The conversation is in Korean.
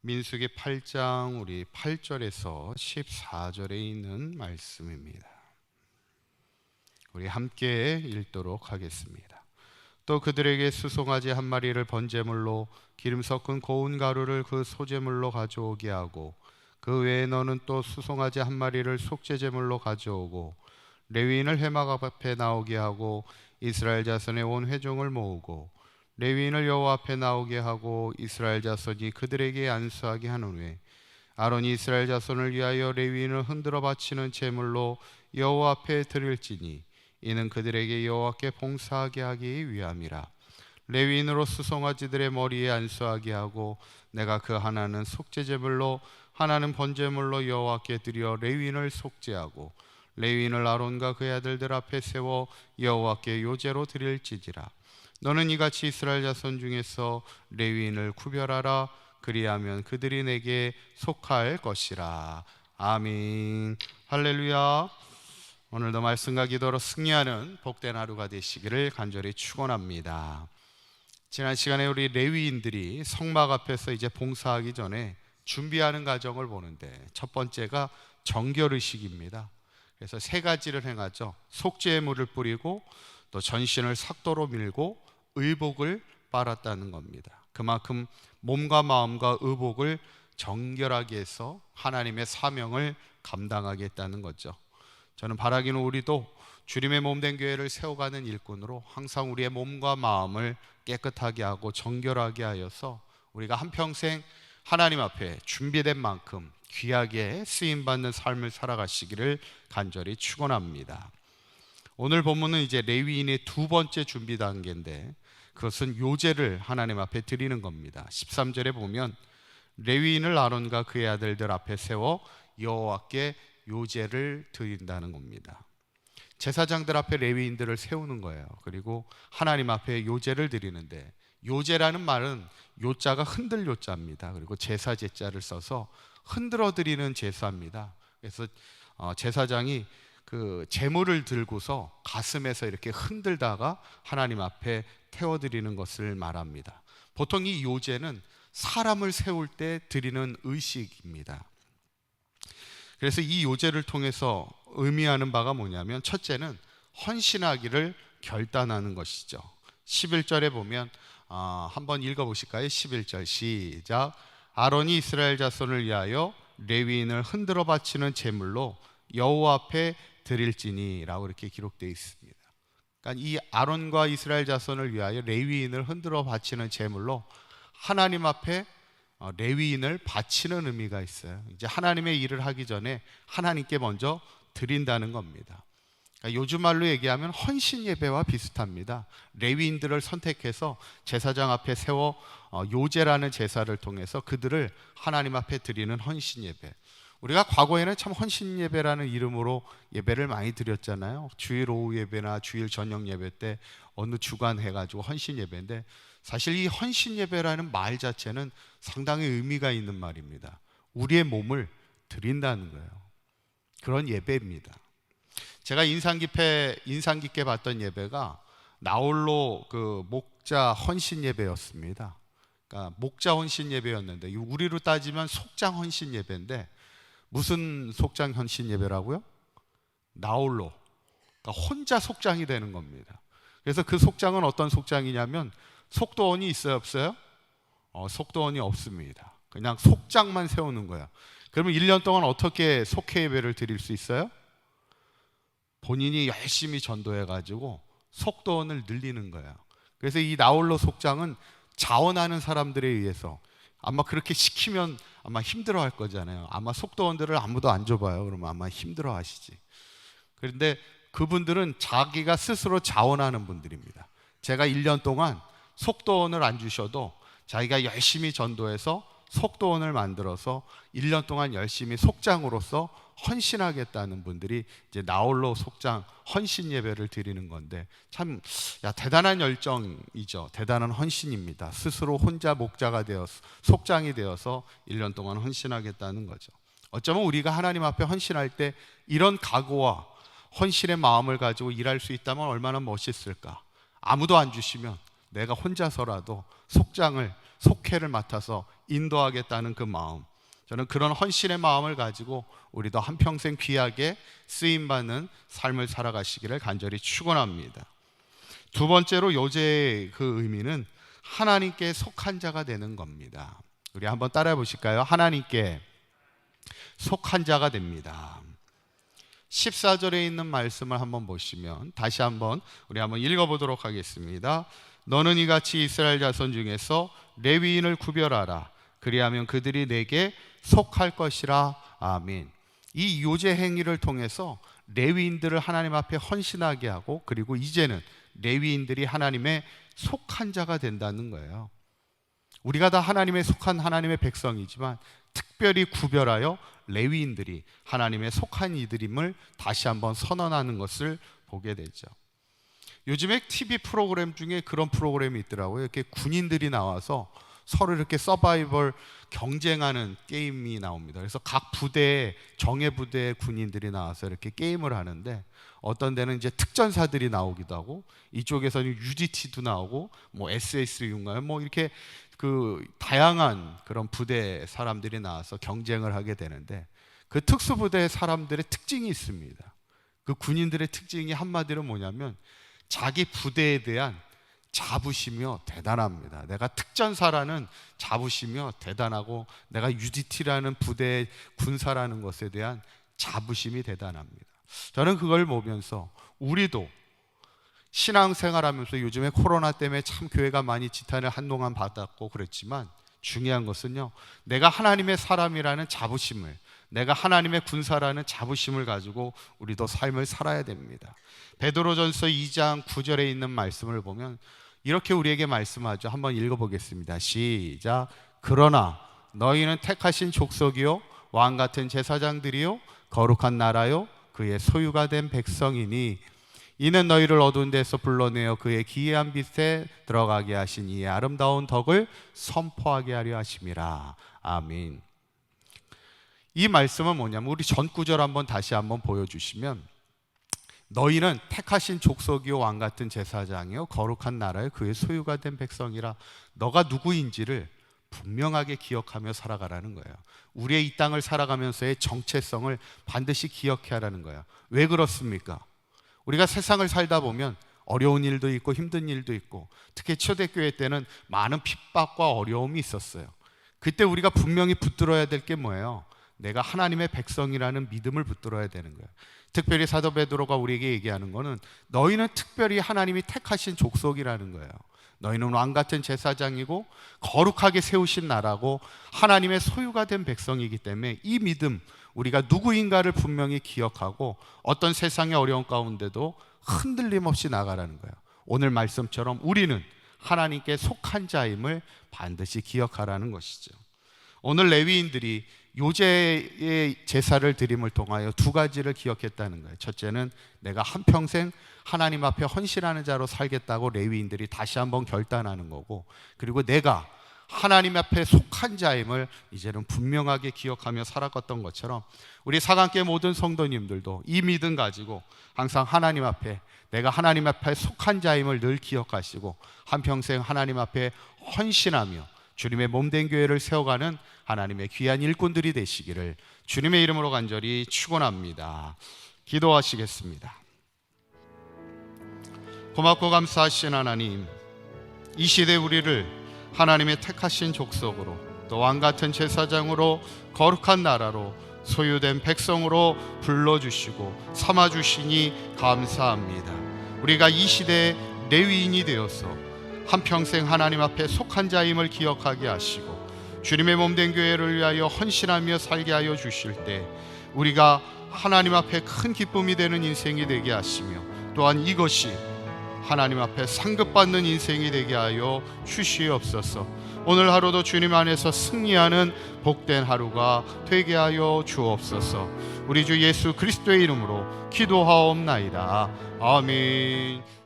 민수기 8장 우리 8절에서 14절에 있는 말씀입니다. 우리 함께 읽도록 하겠습니다. 또 그들에게 수송아지 한 마리를 번제물로 기름 섞은 고운 가루를 그 소제물로 가져오게 하고, 그 외에 너는 또 수송아지 한 마리를 속죄제물로 가져오고 레위인을 회막 앞에 나오게 하고 이스라엘 자손의 온 회중을 모으고 레위인을 여호와 앞에 나오게 하고 이스라엘 자손이 그들에게 안수하게 한 후에 아론이 이스라엘 자손을 위하여 레위인을 흔들어 바치는 제물로 여호와 앞에 드릴지니 이는 그들에게 여호와께 봉사하게 하기 위함이라. 레위인으로 수송아지들의 머리에 안수하게 하고 내가 그 하나는 속죄제물로 하나는 번제물로 여호와께 드려 레위인을 속죄하고 레위인을 아론과 그의 아들들 앞에 세워 여호와께 요제로 드릴지니라. 너는 이같이 이스라엘 자손 중에서 레위인을 구별하라. 그리하면 그들이 내게 속할 것이라. 아멘. 할렐루야. 오늘도 말씀과 기도로 승리하는 복된 하루가 되시기를 간절히 축원합니다. 지난 시간에 우리 레위인들이 성막 앞에서 이제 봉사하기 전에 준비하는 과정을 보는데, 첫 번째가 정결의식입니다. 그래서 세 가지를 행하죠. 속죄의 물을 뿌리고 또 전신을 삭도로 밀고 의복을 빨았다는 겁니다. 그만큼 몸과 마음과 의복을 정결하게 해서 하나님의 사명을 감당하겠다는 거죠. 저는 바라기는 우리도 주님의 몸된 교회를 세워가는 일꾼으로 항상 우리의 몸과 마음을 깨끗하게 하고 정결하게 하여서 우리가 한평생 하나님 앞에 준비된 만큼 귀하게 쓰임받는 삶을 살아가시기를 간절히 축원합니다. 오늘 본문은 이제 레위인의 두 번째 준비 단계인데, 그것은 요제를 하나님 앞에 드리는 겁니다. 13절에 보면 레위인을 아론과 그의 아들들 앞에 세워 여호와께 요제를 드린다는 겁니다. 제사장들 앞에 레위인들을 세우는 거예요. 그리고 하나님 앞에 요제를 드리는데, 요제라는 말은 요자가 흔들 요자입니다. 그리고 제사 제자를 써서 흔들어 드리는 제사입니다. 그래서 제사장이 그 제물을 들고서 가슴에서 이렇게 흔들다가 하나님 앞에 태워드리는 것을 말합니다. 보통 이 요제는 사람을 세울 때 드리는 의식입니다. 그래서 이 요제를 통해서 의미하는 바가 뭐냐면, 첫째는 헌신하기를 결단하는 것이죠. 11절에 보면 한번 읽어보실까요? 11절 시작. 아론이 이스라엘 자손을 위하여 레위인을 흔들어 바치는 제물로 여호와 앞에 드릴지니 라고 이렇게 기록되어 있습니다. 그러니까 이 아론과 이스라엘 자손을 위하여 레위인을 흔들어 바치는 제물로 하나님 앞에 레위인을 바치는 의미가 있어요. 이제 하나님의 일을 하기 전에 하나님께 먼저 드린다는 겁니다. 그러니까 요즘 말로 얘기하면 헌신 예배와 비슷합니다. 레위인들을 선택해서 제사장 앞에 세워 요제라는 제사를 통해서 그들을 하나님 앞에 드리는 헌신 예배. 우리가 과거에는 참 헌신 예배라는 이름으로 예배를 많이 드렸잖아요. 주일 오후 예배나 주일 저녁 예배 때 어느 주간 해가지고 헌신 예배인데, 사실 이 헌신 예배라는 말 자체는 상당히 의미가 있는 말입니다. 우리의 몸을 드린다는 거예요. 그런 예배입니다. 제가 인상 깊게 봤던 예배가 나홀로 그 목자 헌신 예배였습니다. 그러니까 목자 헌신 예배였는데, 우리로 따지면 속장 헌신 예배인데, 무슨 속장 헌신 예배라고요? 나홀로, 그러니까 혼자 속장이 되는 겁니다. 그래서 그 속장은 어떤 속장이냐면, 속도원이 있어요, 없어요? 속도원이 없습니다. 그냥 속장만 세우는 거야. 그러면 1년 동안 어떻게 속회 예배를 드릴 수 있어요? 본인이 열심히 전도해가지고 속도원을 늘리는 거예요. 그래서 이 나홀로 속장은 자원하는 사람들에 의해서, 아마 그렇게 시키면 아마 힘들어 할 거잖아요. 아마 속도원들을 아무도 안 줘봐요. 그러면 아마 힘들어 하시지. 그런데 그분들은 자기가 스스로 자원하는 분들입니다. 제가 1년 동안 속도원을 안 주셔도 자기가 열심히 전도해서 속도원을 만들어서 1년 동안 열심히 속장으로서 헌신하겠다는 분들이 이제 나홀로 속장 헌신 예배를 드리는 건데, 참 대단한 열정이죠. 대단한 헌신입니다. 스스로 혼자 목자가 되어서 속장이 되어서 1년 동안 헌신하겠다는 거죠. 어쩌면 우리가 하나님 앞에 헌신할 때 이런 각오와 헌신의 마음을 가지고 일할 수 있다면 얼마나 멋있을까. 아무도 안 주시면 내가 혼자서라도 속장을 속회를 맡아서 인도하겠다는 그 마음, 저는 그런 헌신의 마음을 가지고 우리도 한평생 귀하게 쓰임받는 삶을 살아가시기를 간절히 축원합니다. 두 번째로 요제의 그 의미는 하나님께 속한 자가 되는 겁니다. 우리 한번 따라해 보실까요? 하나님께 속한 자가 됩니다. 14절에 있는 말씀을 한번 보시면 다시 한번 우리 한번 읽어보도록 하겠습니다. 너는 이같이 이스라엘 자손 중에서 레위인을 구별하라. 그리하면 그들이 내게 속할 것이라. 아멘. 이 요제 행위를 통해서 레위인들을 하나님 앞에 헌신하게 하고, 그리고 이제는 레위인들이 하나님의 속한 자가 된다는 거예요. 우리가 다 하나님의 속한 하나님의 백성이지만 특별히 구별하여 레위인들이 하나님의 속한 이들임을 다시 한번 선언하는 것을 보게 되죠. 요즘에 TV 프로그램 중에 그런 프로그램이 있더라고요. 이렇게 군인들이 나와서 서로 이렇게 서바이벌 경쟁하는 게임이 나옵니다. 그래서 각 부대에, 정예 부대의 군인들이 나와서 이렇게 게임을 하는데, 어떤 데는 이제 특전사들이 나오기도 하고, 이쪽에서는 UDT도 나오고, 뭐 SSU인가요? 뭐 이렇게 그 다양한 그런 부대 사람들이 나와서 경쟁을 하게 되는데, 그 특수부대의 사람들의 특징이 있습니다. 그 군인들의 특징이 한마디로 뭐냐면 자기 부대에 대한 자부심이요 대단합니다. 내가 특전사라는 자부심이요 대단하고, 내가 UDT라는 부대의 군사라는 것에 대한 자부심이 대단합니다. 저는 그걸 보면서 우리도 신앙생활하면서, 요즘에 코로나 때문에 참 교회가 많이 지탄을 한동안 받았고 그랬지만, 중요한 것은요, 내가 하나님의 사람이라는 자부심을, 내가 하나님의 군사라는 자부심을 가지고 우리도 삶을 살아야 됩니다. 베드로전서 2장 9절에 있는 말씀을 보면 이렇게 우리에게 말씀하죠. 한번 읽어보겠습니다. 시작. 그러나 너희는 택하신 족속이요 왕같은 제사장들이요 거룩한 나라요 그의 소유가 된 백성이니, 이는 너희를 어두운 데서 불러내어 그의 기이한 빛에 들어가게 하신 이의 아름다운 덕을 선포하게 하려 하심이라. 아멘. 이 말씀은 뭐냐면, 우리 전 구절 한번 다시 한번 보여주시면, 너희는 택하신 족속이요 왕같은 제사장이요 거룩한 나라요 그의 소유가 된 백성이라. 너가 누구인지를 분명하게 기억하며 살아가라는 거예요. 우리의 이 땅을 살아가면서의 정체성을 반드시 기억해야 하라는 거예요. 왜 그렇습니까? 우리가 세상을 살다 보면 어려운 일도 있고 힘든 일도 있고, 특히 초대교회 때는 많은 핍박과 어려움이 있었어요. 그때 우리가 분명히 붙들어야 될 게 뭐예요? 내가 하나님의 백성이라는 믿음을 붙들어야 되는 거예요. 특별히 사도 베드로가 우리에게 얘기하는 거는, 너희는 특별히 하나님이 택하신 족속이라는 거예요. 너희는 왕같은 제사장이고 거룩하게 세우신 나라고 하나님의 소유가 된 백성이기 때문에, 이 믿음, 우리가 누구인가를 분명히 기억하고 어떤 세상의 어려운 가운데도 흔들림 없이 나가라는 거예요. 오늘 말씀처럼 우리는 하나님께 속한 자임을 반드시 기억하라는 것이죠. 오늘 레위인들이 요제의 제사를 드림을 통하여 두 가지를 기억했다는 거예요. 첫째는 내가 한평생 하나님 앞에 헌신하는 자로 살겠다고 레위인들이 다시 한번 결단하는 거고, 그리고 내가 하나님 앞에 속한 자임을 이제는 분명하게 기억하며 살아갔던 것처럼, 우리 사강교회 모든 성도님들도 이 믿음 가지고 항상 하나님 앞에, 내가 하나님 앞에 속한 자임을 늘 기억하시고 한평생 하나님 앞에 헌신하며 주님의 몸된 교회를 세워가는 하나님의 귀한 일꾼들이 되시기를 주님의 이름으로 간절히 축원합니다. 기도하시겠습니다. 고맙고 감사하신 하나님, 이 시대 우리를 하나님의 택하신 족속으로, 또 왕같은 제사장으로, 거룩한 나라로, 소유된 백성으로 불러주시고 삼아주시니 감사합니다. 우리가 이 시대의 레위인이 되어서 한평생 하나님 앞에 속한 자임을 기억하게 하시고 주님의 몸된 교회를 위하여 헌신하며 살게 하여 주실 때, 우리가 하나님 앞에 큰 기쁨이 되는 인생이 되게 하시며, 또한 이것이 하나님 앞에 상급받는 인생이 되게 하여 주시옵소서. 오늘 하루도 주님 안에서 승리하는 복된 하루가 되게 하여 주옵소서. 우리 주 예수 그리스도의 이름으로 기도하옵나이다. 아멘.